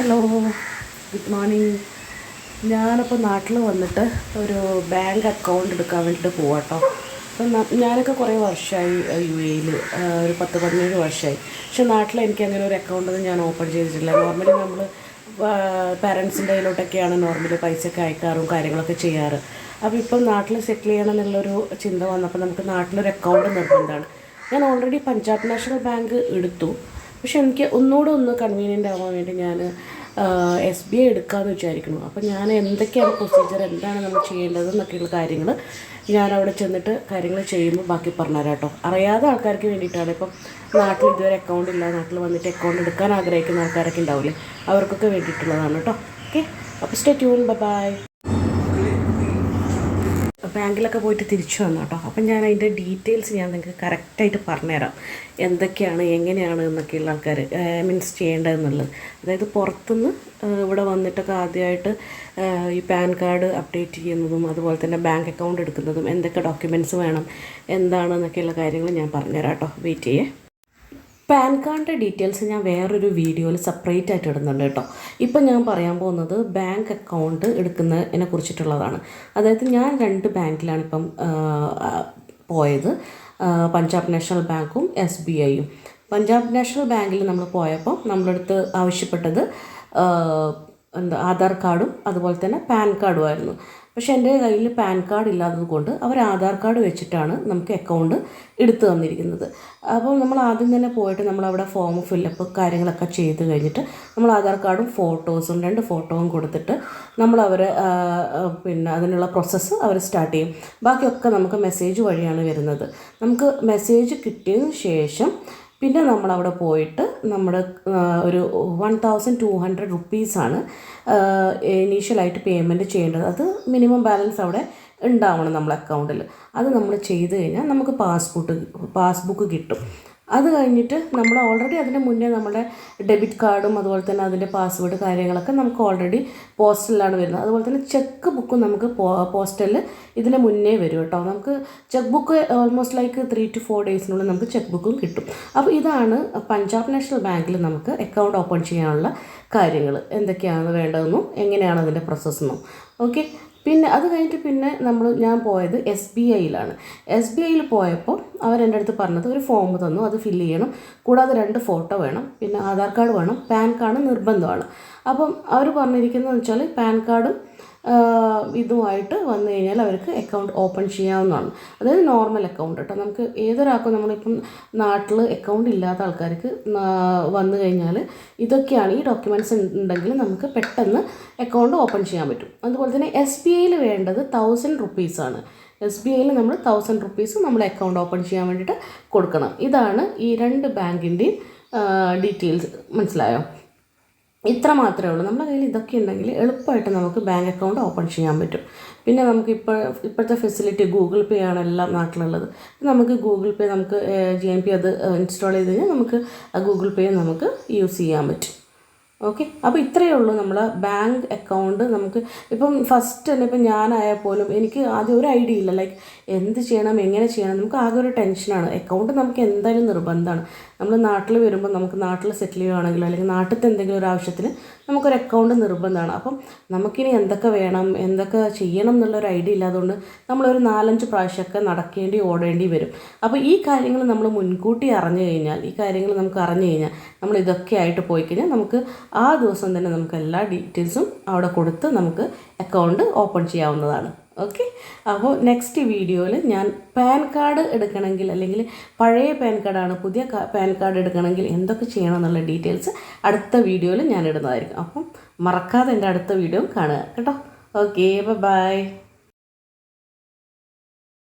Hello, good morning. ഞാനപ്പോൾ നാട്ടിൽ വന്നിട്ട് ഒരു ബാങ്ക് അക്കൗണ്ട് എടുക്കാൻ വേണ്ടിയിട്ട് പോവാം കേട്ടോ. അപ്പം ഞാനൊക്കെ കുറേ വർഷമായി യു എയിൽ, ഒരു 10-17 വർഷമായി. പക്ഷേ നാട്ടിൽ എനിക്ക് അങ്ങനെ ഒരു അക്കൗണ്ടൊന്നും ഞാൻ ഓപ്പൺ ചെയ്തിട്ടില്ല. നോർമലി നമ്മൾ പാരൻസിൻ്റെ കയ്യിലോട്ടൊക്കെയാണ് നോർമലി പൈസയൊക്കെ അയക്കാറും കാര്യങ്ങളൊക്കെ ചെയ്യാറ്. അപ്പോൾ ഇപ്പം നാട്ടിൽ സെറ്റിൽ ചെയ്യണം എന്നുള്ളൊരു ചിന്ത വന്നപ്പോൾ നമുക്ക് നാട്ടിലൊരു അക്കൗണ്ട് നിർബന്ധമാണ്. ഞാൻ ഓൾറെഡി പഞ്ചാബ് നാഷണൽ ബാങ്ക് എടുത്തു. പക്ഷെ എനിക്ക് ഒന്നുകൂടെ ഒന്ന് കൺവീനിയൻ്റ് ആവാൻ വേണ്ടി ഞാൻ SBI എടുക്കാമെന്ന് വിചാരിക്കുന്നു. അപ്പോൾ ഞാൻ എന്തൊക്കെയാണ് പ്രൊസീജിയർ, എന്താണ് നമ്മൾ ചെയ്യേണ്ടത് എന്നൊക്കെയുള്ള കാര്യങ്ങൾ ഞാനവിടെ ചെന്നിട്ട് കാര്യങ്ങൾ ചെയ്യുമ്പോൾ ബാക്കി പറഞ്ഞുതരാം കേട്ടോ. അറിയാത്ത ആൾക്കാർക്ക് വേണ്ടിയിട്ടാണ്. ഇപ്പം നാട്ടിൽ ഇതുവരെ അക്കൗണ്ട് ഇല്ല, നാട്ടിൽ വന്നിട്ട് അക്കൗണ്ട് എടുക്കാൻ ആഗ്രഹിക്കുന്ന ആൾക്കാരൊക്കെ ഉണ്ടാവില്ലേ, അവർക്കൊക്കെ വേണ്ടിയിട്ടുള്ളതാണ് കേട്ടോ. ഓക്കെ, അപ്പോൾ സ്റ്റേ ട്യൂൺ. ബൈ. ബാങ്കിലൊക്കെ പോയിട്ട് തിരിച്ചു വന്നു കേട്ടോ. അപ്പം ഞാൻ അതിൻ്റെ ഡീറ്റെയിൽസ് ഞാൻ നിങ്ങൾക്ക് കറക്റ്റായിട്ട് പറഞ്ഞുതരാം, എന്തൊക്കെയാണ് എങ്ങനെയാണ് എന്നൊക്കെയുള്ള ആൾക്കാർ മീൻസ് ചെയ്യേണ്ടതെന്നുള്ളത്. അതായത് പുറത്തുനിന്ന് ഇവിടെ വന്നിട്ടൊക്കെ ആദ്യമായിട്ട് ഈ പാൻ കാർഡ് അപ്ഡേറ്റ് ചെയ്യുന്നതും അതുപോലെ തന്നെ ബാങ്ക് അക്കൗണ്ട് എടുക്കുന്നതും എന്തൊക്കെ ഡോക്യുമെൻറ്റ്സ് വേണം എന്താണെന്നൊക്കെയുള്ള കാര്യങ്ങൾ ഞാൻ പറഞ്ഞുതരാം കേട്ടോ. വെയിറ്റ് ചെയ്യേ. പാൻ കാർഡിൻ്റെ ഡീറ്റെയിൽസ് ഞാൻ വേറൊരു വീഡിയോയിൽ സെപ്പറേറ്റ് ആയിട്ട് ഇടുന്നുണ്ട് കേട്ടോ. ഇപ്പം ഞാൻ പറയാൻ പോകുന്നത് ബാങ്ക് അക്കൗണ്ട് എടുക്കുന്നതിനെ കുറിച്ചിട്ടുള്ളതാണ്. അതായത് ഞാൻ 2 ബാങ്കിലാണ് ഇപ്പം പോയത്, പഞ്ചാബ് നാഷണൽ ബാങ്കും SBIയും. പഞ്ചാബ് നാഷണൽ ബാങ്കിൽ നമ്മൾ പോയപ്പോൾ നമ്മളടുത്ത് ആവശ്യപ്പെട്ടത് ആധാർ കാർഡും അതുപോലെ തന്നെ പാൻ കാർഡും ആയിരുന്നു. പക്ഷേ എൻ്റെ കയ്യിൽ പാൻ കാർഡ് ഇല്ലാത്തത് കൊണ്ട് അവർ ആധാർ കാർഡ് വെച്ചിട്ടാണ് നമുക്ക് അക്കൗണ്ട് എടുത്തു തന്നിരിക്കുന്നത്. അപ്പോൾ നമ്മൾ ആദ്യം തന്നെ പോയിട്ട് നമ്മളവിടെ ഫോം ഫില്ലപ്പ് കാര്യങ്ങളൊക്കെ ചെയ്ത് കഴിഞ്ഞിട്ട് നമ്മൾ ആധാർ കാർഡും ഫോട്ടോസും 2 ഫോട്ടോയും കൊടുത്തിട്ട് നമ്മൾ പിന്നെ അതിനുള്ള പ്രോസസ്സ് അവർ സ്റ്റാർട്ട് ചെയ്യും. ബാക്കിയൊക്കെ നമുക്ക് മെസ്സേജ് വഴിയാണ് വരുന്നത്. നമുക്ക് മെസ്സേജ് കിട്ടിയതിന് ശേഷം പിന്നെ നമ്മളവിടെ പോയിട്ട് നമ്മുടെ ഒരു 1200 റുപ്പീസാണ് ഇനീഷ്യലായിട്ട് പേയ്മെൻറ്റ് ചെയ്യേണ്ടത്. അത് മിനിമം ബാലൻസ് അവിടെ ഉണ്ടാവണം നമ്മളെ അക്കൗണ്ടിൽ. അത് നമ്മൾ ചെയ്ത് കഴിഞ്ഞാൽ നമുക്ക് പാസ്ബുക്ക് കിട്ടും. അത് കഴിഞ്ഞിട്ട് നമ്മൾ ഓൾറെഡി അതിന് മുന്നേ നമ്മുടെ ഡെബിറ്റ് കാർഡും അതുപോലെ തന്നെ അതിൻ്റെ പാസ്വേഡ് കാര്യങ്ങളൊക്കെ നമുക്ക് ഓൾറെഡി പോസ്റ്റലിലാണ് വരുന്നത്. അതുപോലെ തന്നെ ചെക്ക് ബുക്കും നമുക്ക് പോസ്റ്റലിൽ ഇതിന് മുന്നേ വരും കേട്ടോ. നമുക്ക് check book almost like 3 to 4 ഡേയ്സിനുള്ളിൽ നമുക്ക് ചെക്ക് ബുക്കും കിട്ടും. അപ്പോൾ ഇതാണ് പഞ്ചാബ് നാഷണൽ ബാങ്കിൽ നമുക്ക് അക്കൗണ്ട് ഓപ്പൺ ചെയ്യാനുള്ള കാര്യങ്ങൾ, എന്തൊക്കെയാണ് വേണ്ടതെന്നും എങ്ങനെയാണ് അതിൻ്റെ പ്രോസസ്സെന്നും. ഓക്കെ, പിന്നെ അത് കഴിഞ്ഞിട്ട് പിന്നെ ഞാൻ പോയത് SBIയിലാണ്. SBIയിൽ പോയപ്പോൾ അവരെൻ്റെ അടുത്ത് പറഞ്ഞത് ഒരു ഫോം തന്നു, അത് ഫില്ല് ചെയ്യണം, കൂടാതെ 2 ഫോട്ടോ വേണം, പിന്നെ ആധാർ കാർഡ് വേണം, പാൻ കാർഡ് നിർബന്ധമാണ്. അപ്പം അവർ പറഞ്ഞിരിക്കുന്നതെന്ന് വെച്ചാൽ പാൻ കാർഡും ഇതുമായിട്ട് വന്നു കഴിഞ്ഞാൽ അവർക്ക് അക്കൗണ്ട് ഓപ്പൺ ചെയ്യാവുന്നതാണ്. അതായത് നോർമൽ അക്കൗണ്ട് കേട്ടോ. നമുക്ക് ഏതൊരാൾക്കും നമ്മളിപ്പം നാട്ടിൽ അക്കൗണ്ട് ഇല്ലാത്ത ആൾക്കാർക്ക് വന്നു കഴിഞ്ഞാൽ ഇതൊക്കെയാണ് ഈ ഡോക്യുമെൻറ്റ്സ് ഉണ്ടെങ്കിൽ നമുക്ക് പെട്ടെന്ന് അക്കൗണ്ട് ഓപ്പൺ ചെയ്യാൻ പറ്റും. അതുപോലെ തന്നെ SBIയിൽ വേണ്ടത് 1000 റുപ്പീസാണ്. SBIയിൽ നമ്മൾ 1000 റുപ്പീസ് നമ്മൾ അക്കൗണ്ട് ഓപ്പൺ ചെയ്യാൻ വേണ്ടിയിട്ട് കൊടുക്കണം. ഇതാണ് ഈ 2 ബാങ്കിൻ്റെയും ഡീറ്റെയിൽസ്. മനസ്സിലായോ? ഇത്ര മാത്രമേ ഉള്ളൂ. നമ്മുടെ കയ്യിൽ ഇതൊക്കെ ഉണ്ടെങ്കിൽ എളുപ്പമായിട്ട് നമുക്ക് ബാങ്ക് അക്കൗണ്ട് ഓപ്പൺ ചെയ്യാൻ പറ്റും. പിന്നെ നമുക്ക് ഇപ്പോഴത്തെ ഫെസിലിറ്റി ഗൂഗിൾ പേ ആണ് എല്ലാം നാട്ടിലുള്ളത്. നമുക്ക് ഗൂഗിൾ പേ നമുക്ക് GNP അത് ഇൻസ്റ്റാൾ ചെയ്ത് കഴിഞ്ഞാൽ നമുക്ക് ഗൂഗിൾ പേ നമുക്ക് യൂസ് ചെയ്യാൻ പറ്റും. ഓക്കെ, അപ്പോൾ ഇത്രയേ ഉള്ളൂ നമ്മളെ ബാങ്ക് അക്കൗണ്ട്. നമുക്ക് ഇപ്പം ഫസ്റ്റ് തന്നെ ഇപ്പം ഞാനായാൽ പോലും എനിക്ക് ആദ്യം ഒരു ഐഡിയ ഇല്ല, ലൈക്ക് എന്ത് ചെയ്യണം എങ്ങനെ ചെയ്യണം. നമുക്ക് ആകെ ഒരു ടെൻഷനാണ്. അക്കൗണ്ട് നമുക്ക് എന്തായാലും നിർബന്ധമാണ്. നമ്മൾ നാട്ടിൽ വരുമ്പോൾ നമുക്ക് നാട്ടിൽ സെറ്റിൽ ചെയ്യുകയാണെങ്കിലോ അല്ലെങ്കിൽ നാട്ടിലത്തെ എന്തെങ്കിലും ഒരു ആവശ്യത്തിന് നമുക്കൊരു അക്കൗണ്ട് നിർബന്ധമാണ്. അപ്പം നമുക്കിനി എന്തൊക്കെ വേണം എന്തൊക്കെ ചെയ്യണം എന്നുള്ളൊരു ഐഡിയ ഇല്ലാത്തതുകൊണ്ട് നമ്മളൊരു 4-5 പ്രാവശ്യമൊക്കെ ഓടേണ്ടി വരും. അപ്പോൾ ഈ കാര്യങ്ങൾ നമ്മൾ മുൻകൂട്ടി അറിഞ്ഞു കഴിഞ്ഞാൽ, ഈ കാര്യങ്ങൾ നമുക്ക് അറിഞ്ഞു കഴിഞ്ഞാൽ നമ്മൾ ഇതൊക്കെ ആയിട്ട് പോയി കഴിഞ്ഞാൽ നമുക്ക് ആ ദിവസം തന്നെ നമുക്ക് എല്ലാ ഡീറ്റെയിൽസും അവിടെ കൊടുത്ത് നമുക്ക് അക്കൗണ്ട് ഓപ്പൺ ചെയ്യാവുന്നതാണ്. ഓക്കെ, അപ്പോൾ നെക്സ്റ്റ് വീഡിയോയിൽ ഞാൻ പാൻ കാർഡ് എടുക്കണമെങ്കിൽ അല്ലെങ്കിൽ പഴയ പാൻ കാർഡാണ് പുതിയ പാൻ കാർഡ് എടുക്കണമെങ്കിൽ എന്തൊക്കെ ചെയ്യണം എന്നുള്ള ഡീറ്റെയിൽസ് അടുത്ത വീഡിയോയിൽ ഞാൻ ഇടുന്നതായിരിക്കും. അപ്പം മറക്കാതെ എൻ്റെ അടുത്ത വീഡിയോ കാണുക കേട്ടോ. Okay, by.